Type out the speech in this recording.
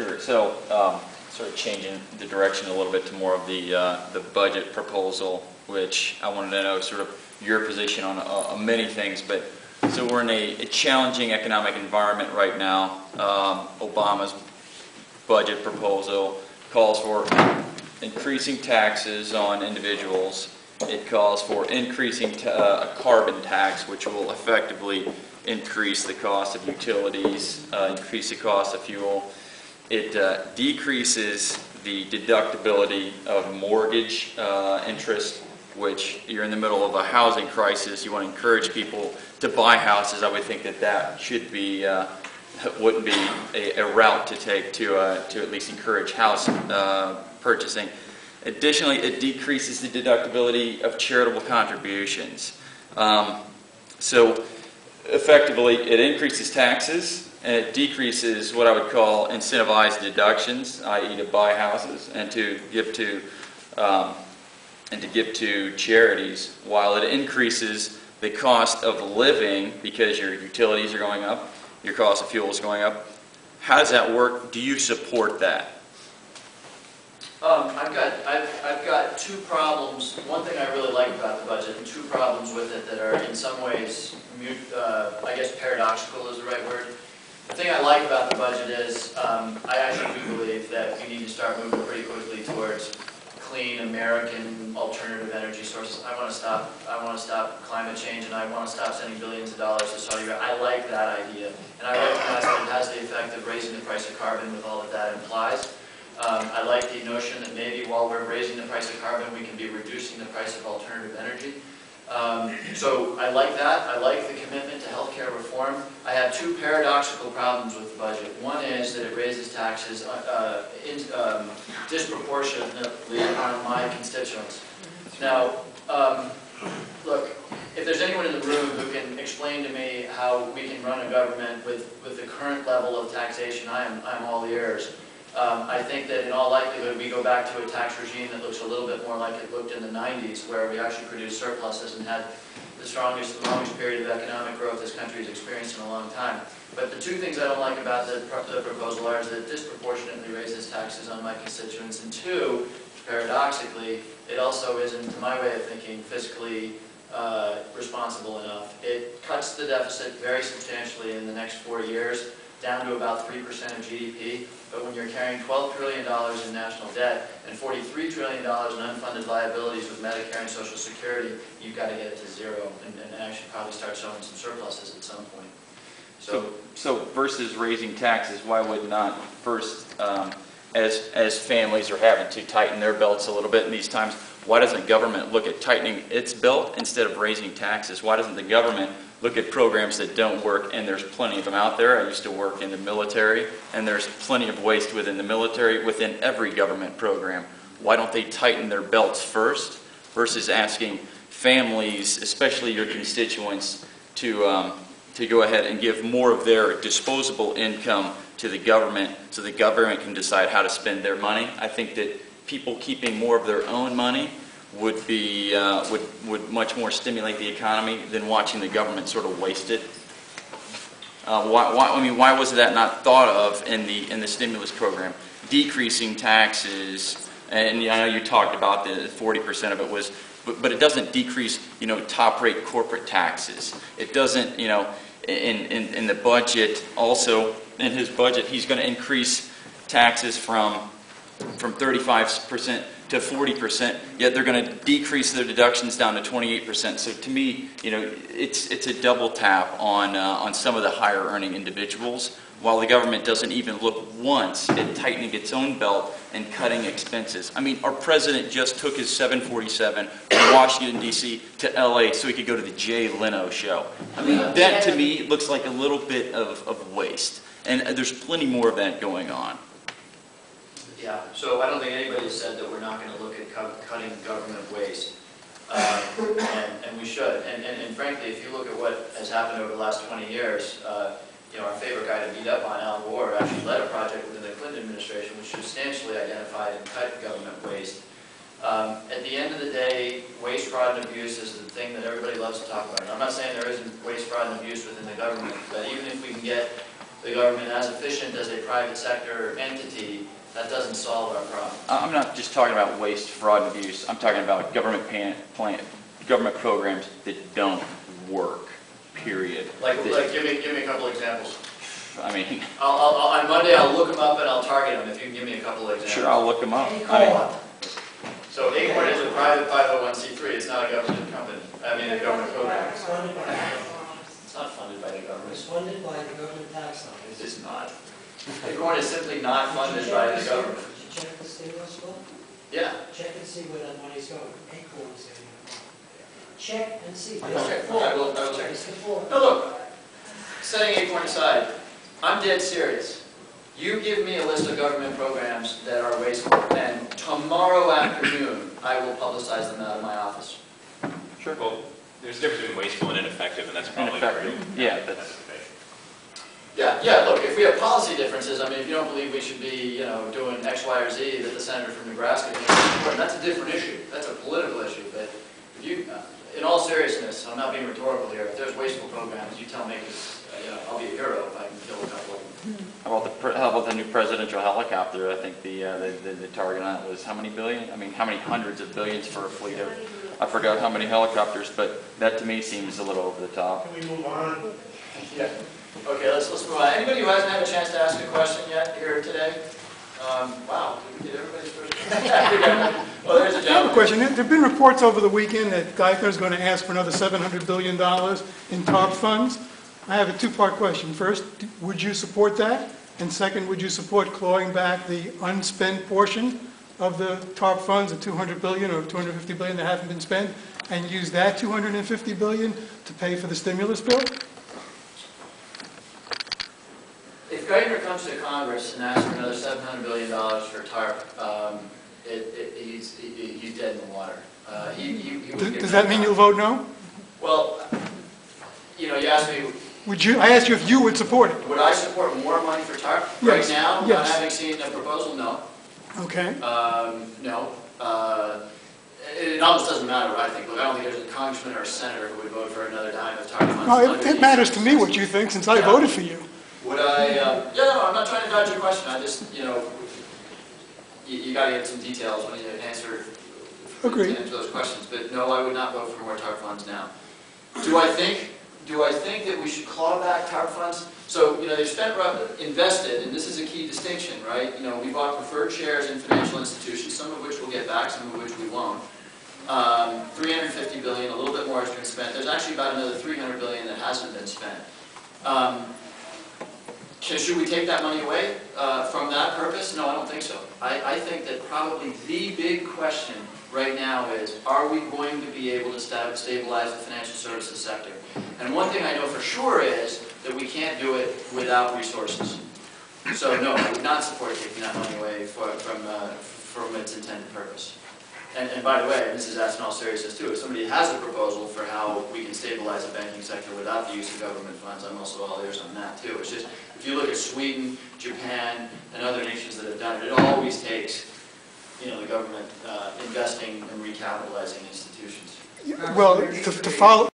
Sure. So, sort of changing the direction a little bit to more of the budget proposal, which I wanted to know sort of your position on many things. But so we're in a challenging economic environment right now. Obama's budget proposal calls for increasing taxes on individuals. It calls for increasing a carbon tax, which will effectively increase the cost of utilities, increase the cost of fuel. It decreases the deductibility of mortgage interest, which you're in the middle of a housing crisis. You want to encourage people to buy houses. I would think that should be wouldn't be a route to take to at least encourage house purchasing. Additionally, it decreases the deductibility of charitable contributions. So effectively, it increases taxes and it decreases what I would call incentivized deductions, i.e., to buy houses and to give to charities, while it increases the cost of living because your utilities are going up, your cost of fuel is going up. How does that work? Do you support that? I've got two problems. One thing I really like about the budget, and two problems with it that are in some ways, I guess paradoxical is the right word. The thing I like about the budget is I actually do believe that we need to start moving pretty quickly towards clean American alternative energy sources. I want to stop climate change, and I want to stop sending billions of dollars to Saudi Arabia. I like that idea, and I recognize that it has the effect of raising the price of carbon with all that that implies. I like the notion that maybe while we're raising the price of carbon, we can be reducing the price of alternative energy. So I like that. I like the commitment to healthcare reform. I have two paradoxical problems with the budget. One is that it raises taxes disproportionately on my constituents. Now, look, if there's anyone in the room who can explain to me how we can run a government with the current level of taxation, I'm all ears. I think that in all likelihood we go back to a tax regime that looks a little bit more like it looked in the 90s, where we actually produced surpluses and had the longest period of economic growth this country has experienced in a long time. But the two things I don't like about the proposal are that it disproportionately raises taxes on my constituents, and two, paradoxically, it also isn't, to my way of thinking, fiscally responsible enough. It cuts the deficit very substantially in the next 4 years, down to about 3% of GDP, but when you're carrying $12 trillion in national debt and $43 trillion in unfunded liabilities with Medicare and Social Security, you've got to get it to zero and actually probably start showing some surpluses at some point. So versus raising taxes, why would not first, as families are having to tighten their belts a little bit in these times, why doesn't government look at tightening its belt instead of raising taxes? Why doesn't the government look at programs that don't work? And there's plenty of them out there. I used to work in the military, and there's plenty of waste within the military, within every government program. Why don't they tighten their belts first versus asking families, especially your constituents, to go ahead and give more of their disposable income to the government so the government can decide how to spend their money? I think that people keeping more of their own money would be would much more stimulate the economy than watching the government sort of waste it. Why was that not thought of in the stimulus program? Decreasing taxes, and I know you talked about the 40% of it was, but it doesn't decrease top rate corporate taxes. It doesn't in the budget also in his budget he's going to increase taxes from 35% to 40%, yet they're going to decrease their deductions down to 28%. So to me, it's a double tap on some of the higher earning individuals, while the government doesn't even look once at tightening its own belt and cutting expenses. I mean, our president just took his 747 from Washington, D.C. to LA so he could go to the Jay Leno show. I mean, that to me looks like a little bit of waste, and there's plenty more of that going on. Yeah, so I don't think anybody said that we're not going to look at cutting government waste, and we should. And frankly, if you look at what has happened over the last 20 years, our favorite guy to beat up on, Al Gore, actually led a project within the Clinton administration which substantially identified and cut government waste. At the end of the day, waste, fraud, and abuse is the thing that everybody loves to talk about. And I'm not saying there isn't waste, fraud, and abuse within the government, but even if we can get the government as efficient as a private sector entity, that doesn't solve our problem. I'm not just talking about waste, fraud, and abuse. I'm talking about government government programs that don't work, period. Like give me a couple examples. I mean, On Monday, I'll look them up and I'll target them if you can give me a couple of examples. sure, I'll look them up. So Acorn is a private 501c3. It's not a government company. I mean, a government program. It's funded by the government. It's not funded by the government. It's funded by the government tax dollars. It's not. Acorn is simply not funded by the government. Did you check the stimulus bill? Yeah. Check and see where that money's going. Acorn's getting it. Check and see. Okay, I will check. It's the floor. No, look, setting Acorn aside, I'm dead serious. You give me a list of government programs that are wasteful, and tomorrow afternoon, I will publicize them out of my office. Sure. Well, there's a difference between wasteful and ineffective, and that's probably where Ineffective. Yeah, that's the debate. Yeah, look, if we have policy differences, I mean, if you don't believe we should be, doing X, Y, or Z that the senator from Nebraska thinks is important, that's a different issue. That's a political issue, but if you, in all seriousness, I'm not being rhetorical here, if there's wasteful programs, you tell me, because, I'll be a hero if I can kill a couple of them. how about the new presidential helicopter? I think the target on it was how many billion? I mean, how many hundreds of billions for a fleet of, I forgot how many helicopters, but that to me seems a little over the top. Can we move on? Yeah. Okay, let's move on. Anybody who hasn't had a chance to ask a question yet here today? Wow, did everybody's first? Well, there's a I have a gentleman. question. There have been reports over the weekend that Geithner is going to ask for another $700 billion in TARP funds. I have a two-part question. First, would you support that? And second, would you support clawing back the unspent portion of the TARP funds, the $200 billion or $250 billion that haven't been spent, and use that $250 billion to pay for the stimulus bill? If Geithner comes to Congress and asks for another $700 billion for TARP, he's dead in the water. Does that mean you'll vote no? Well, you asked me, I asked you if you would support it. would I support more money for TARP? Yes, Right now, yes. not having seen a proposal, no. Okay. No. It almost doesn't matter what I think. Look, I don't think there's a congressman or a senator who would vote for another dime of TARP funds. No, it matters to me what you think, since I Yeah. voted for you. Would I, no, I'm not trying to dodge your question. I just, you got to get some details when you answer Agreed. to those questions. But no, I would not vote for more TARP funds now. Do I think that we should claw back TARP funds? So, they've invested, and this is a key distinction, right? We bought preferred shares in financial institutions, some of which we'll get back, some of which we won't. $350 billion, a little bit more has been spent. There's actually about another $300 billion that hasn't been spent. Should we take that money away from that purpose? No, I don't think so. I think that probably the big question right now is, are we going to be able to stabilize the financial services sector? And one thing I know for sure is that we can't do it without resources. So no, I would not support taking that money away from its intended purpose. And by the way, and this is asked in all seriousness too, if somebody has a proposal for how we can stabilize the banking sector without the use of government funds, I'm also all ears on that too. It's just, if you look at Sweden, Japan, and other nations that have done it, it always takes, the government investing and recapitalizing institutions. Well, to follow